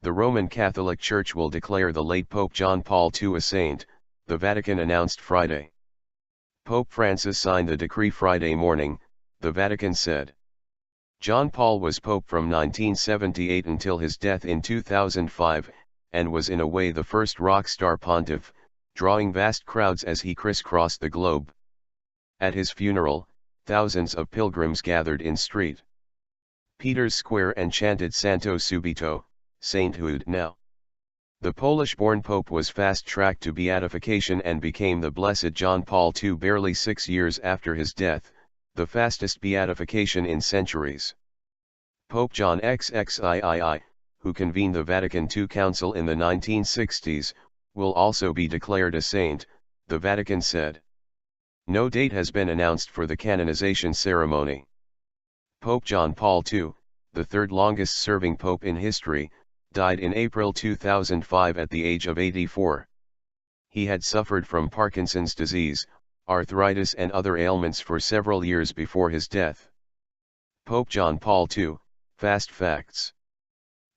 The Roman Catholic Church will declare the late Pope John Paul II a saint, the Vatican announced Friday. Pope Francis signed the decree Friday morning, the Vatican said. John Paul was Pope from 1978 until his death in 2005, and was in a way the first rock star pontiff, drawing vast crowds as he crisscrossed the globe. At his funeral, thousands of pilgrims gathered in St. Peter's Square and chanted Santo, subito, Sainthood now. The Polish-born Pope was fast-tracked to beatification and became the Blessed John Paul II barely 6 years after his death, the fastest beatification in centuries. Pope John XXIII, who convened the Vatican II Council in the 1960s, will also be declared a saint, the Vatican said. No date has been announced for the canonization ceremony. Pope John Paul II, the third longest-serving pope in history, died in April 2005 at the age of 84. He had suffered from Parkinson's disease, arthritis and other ailments for several years before his death. Pope John Paul II, Fast Facts.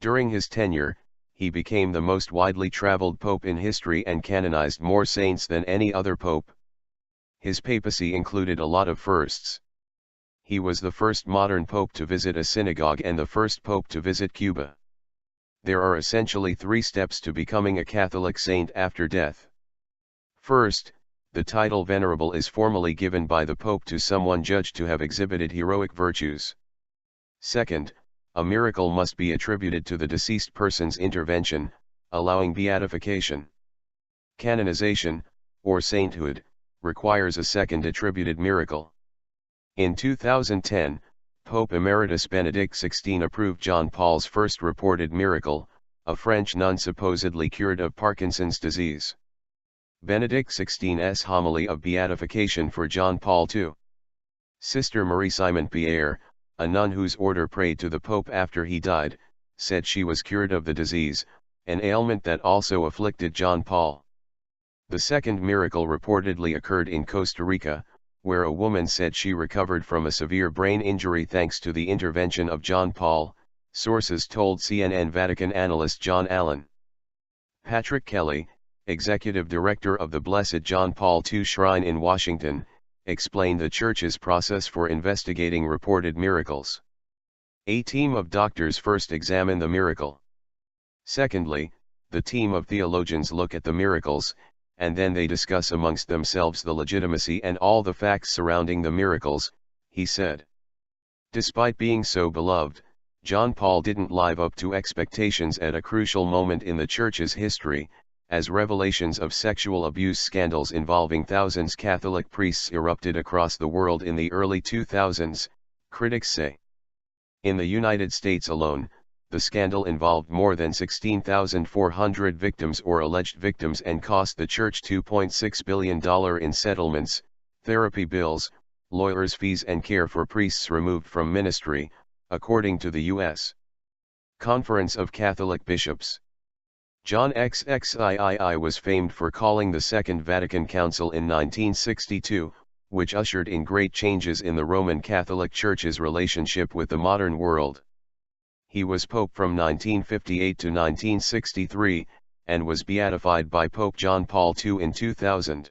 During his tenure, he became the most widely traveled pope in history and canonized more saints than any other pope. His papacy included a lot of firsts. He was the first modern pope to visit a synagogue and the first pope to visit Cuba. There are essentially 3 steps to becoming a Catholic saint after death. First, the title venerable is formally given by the pope to someone judged to have exhibited heroic virtues. Second, a miracle must be attributed to the deceased person's intervention, allowing beatification. Canonization, or sainthood, requires a second attributed miracle. In 2010, Pope Emeritus Benedict XVI approved John Paul's first reported miracle, a French nun supposedly cured of Parkinson's disease. Benedict XVI's homily of beatification for John Paul II. Sister Marie-Simon Pierre, a nun whose order prayed to the Pope after he died, said she was cured of the disease, an ailment that also afflicted John Paul. The second miracle reportedly occurred in Costa Rica, where a woman said she recovered from a severe brain injury thanks to the intervention of John Paul, sources told CNN Vatican analyst John Allen. Patrick Kelly, executive director of the Blessed John Paul II Shrine in Washington, explained the Church's process for investigating reported miracles. A team of doctors first examine the miracle. Secondly, the team of theologians look at the miracles, and then they discuss amongst themselves the legitimacy and all the facts surrounding the miracles, he said. Despite being so beloved, John Paul didn't live up to expectations at a crucial moment in the Church's history, as revelations of sexual abuse scandals involving thousands Catholic priests erupted across the world in the early 2000s, critics say. In the United States alone, the scandal involved more than 16,400 victims or alleged victims and cost the Church $2.6 billion in settlements, therapy bills, lawyers' fees and care for priests removed from ministry, according to the U.S. Conference of Catholic Bishops. John XXIII was famed for calling the Second Vatican Council in 1962, which ushered in great changes in the Roman Catholic Church's relationship with the modern world. He was Pope from 1958 to 1963, and was beatified by Pope John Paul II in 2000.